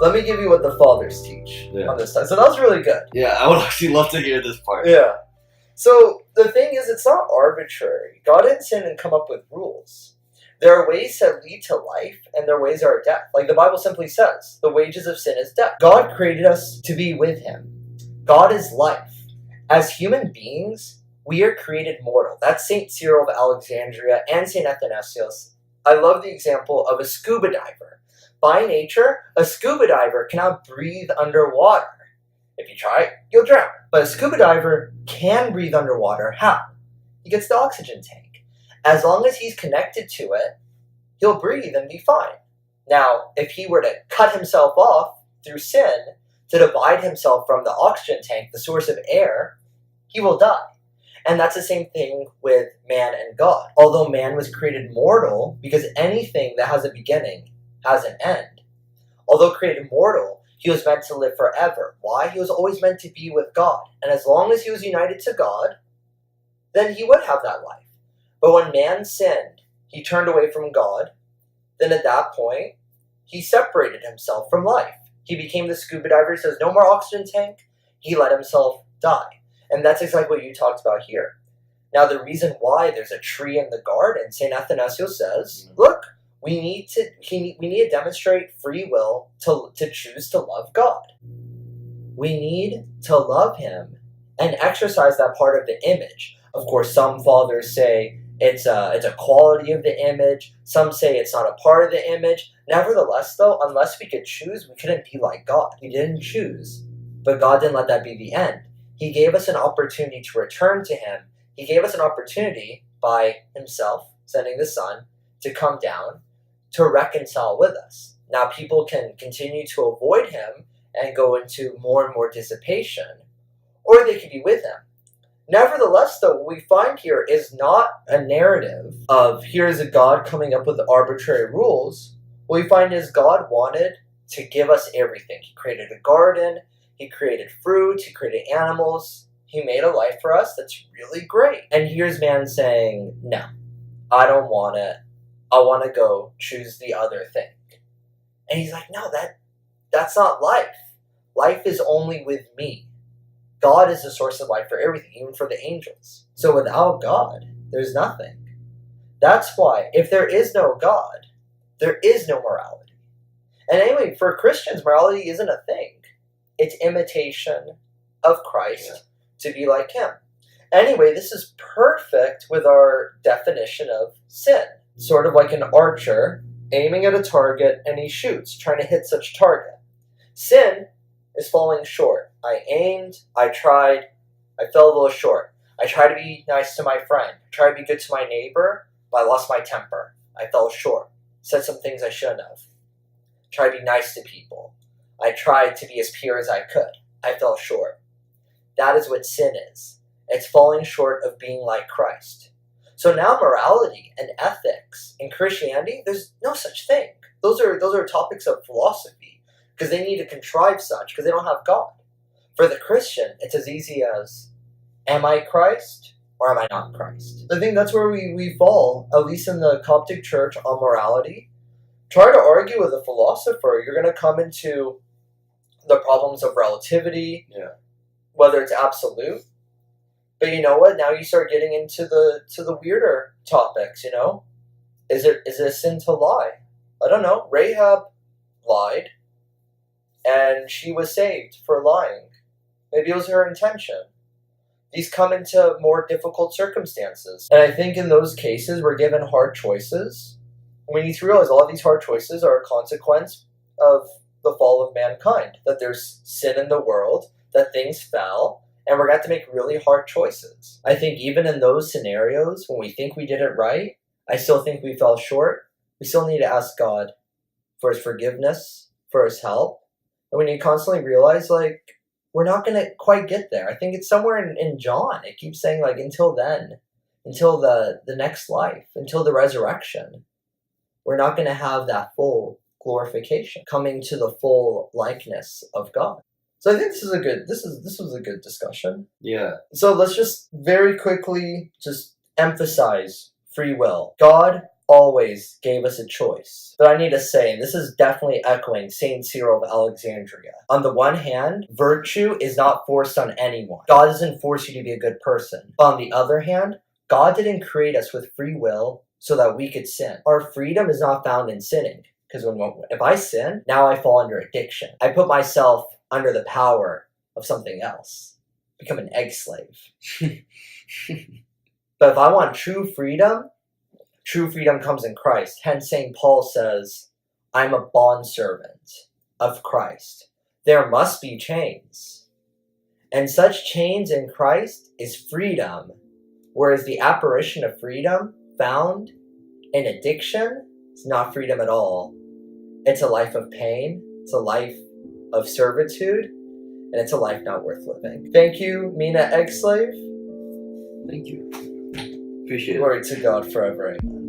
Let me give you what the fathers teach on this side. So that was really good. Yeah, I would actually love to hear this part. Yeah. So the thing is, it's not arbitrary. God didn't sit and come up with rules. There are ways that lead to life, and there are ways that are death. Like the Bible simply says, the wages of sin is death. God created us to be with Him. God is life. As human beings, we are created mortal. That's St. Cyril of Alexandria and St. Athanasius. I love the example of a scuba diver. By nature, a scuba diver cannot breathe underwater. If you try it, you'll drown. But a scuba diver can breathe underwater. How? He gets the oxygen tank. As long as he's connected to it, he'll breathe and be fine. Now, if he were to cut himself off through sin to divide himself from the oxygen tank, the source of air, he will die. And that's the same thing with man and God. Although man was created mortal, because anything that has a beginning has an end. Although created mortal, he was meant to live forever. Why? He was always meant to be with God. And as long as he was united to God, then he would have that life. But when man sinned, he turned away from God. Then at that point, he separated himself from life. He became the scuba diver. He says, no more oxygen tank. He let himself die. And that's exactly what you talked about here. Now, the reason why there's a tree in the garden, St. Athanasius says, look, we need to demonstrate free will to choose to love God. We need to love Him and exercise that part of the image. Of course, some fathers say it's a quality of the image. Some say it's not a part of the image. Nevertheless, though, unless we could choose, we couldn't be like God. We didn't choose. But God didn't let that be the end. He gave us an opportunity to return to Him. He gave us an opportunity by Himself, sending the Son, to come down, to reconcile with us. Now, people can continue to avoid Him and go into more and more dissipation, or they could be with Him. Nevertheless, though, what we find here is not a narrative of here's a God coming up with arbitrary rules. What we find is God wanted to give us everything. He created a garden, He created fruit, He created animals. He made a life for us that's really great. And here's man saying, no, I don't want it. I want to go choose the other thing. And He's like, no, that's not life. Life is only with me. God is the source of life for everything, even for the angels. So without God, there's nothing. That's why, if there is no God, there is no morality. And anyway, for Christians, morality isn't a thing. It's imitation of Christ to be like Him. Anyway, this is perfect with our definition of sin. Sort of like an archer aiming at a target and he shoots, trying to hit such target. Sin is falling short. I aimed, I tried, I fell a little short. I tried to be nice to my friend, tried to be good to my neighbor, but I lost my temper. I fell short. Said some things I shouldn't have. Tried to be nice to people. I tried to be as pure as I could. I fell short. That is what sin is. It's falling short of being like Christ. So now morality and ethics in Christianity, there's no such thing. Those are topics of philosophy because they need to contrive such because they don't have God. For the Christian, it's as easy as, am I Christ or am I not Christ? I think that's where we fall, at least in the Coptic Church, on morality. Try to argue with a philosopher, you're going to come into the problems of relativity, whether it's absolute. But you know what? Now you start getting into the weirder topics, Is it a sin to lie? I don't know. Rahab lied, and she was saved for lying. Maybe it was her intention. These come into more difficult circumstances. And I think in those cases, we're given hard choices. We need to realize all of these hard choices are a consequence of the fall of mankind. That there's sin in the world, that things fell, and we're going to have to make really hard choices. I think even in those scenarios, when we think we did it right, I still think we fell short. We still need to ask God for His forgiveness, for His help. And we need to constantly realize, we're not going to quite get there. I think it's somewhere in John. It keeps saying, until then, until the next life, until the resurrection, we're not going to have that full glorification, coming to the full likeness of God. So I think this was a good discussion. Yeah. So let's just very quickly just emphasize free will. God always gave us a choice. But I need to say, and this is definitely echoing St. Cyril of Alexandria. On the one hand, virtue is not forced on anyone. God doesn't force you to be a good person. But on the other hand, God didn't create us with free will so that we could sin. Our freedom is not found in sinning. Because if I sin, now I fall under addiction. I put myself under the power of something else. Become an egg slave. But if I want true freedom comes in Christ. Hence, St. Paul says, I'm a bondservant of Christ. There must be chains. And such chains in Christ is freedom. Whereas the apparition of freedom found in addiction is not freedom at all. It's a life of pain. It's a life of servitude. And it's a life not worth living. Thank you, Mina Ebeid. Thank you. Appreciate it. Glory to God forever. Amen.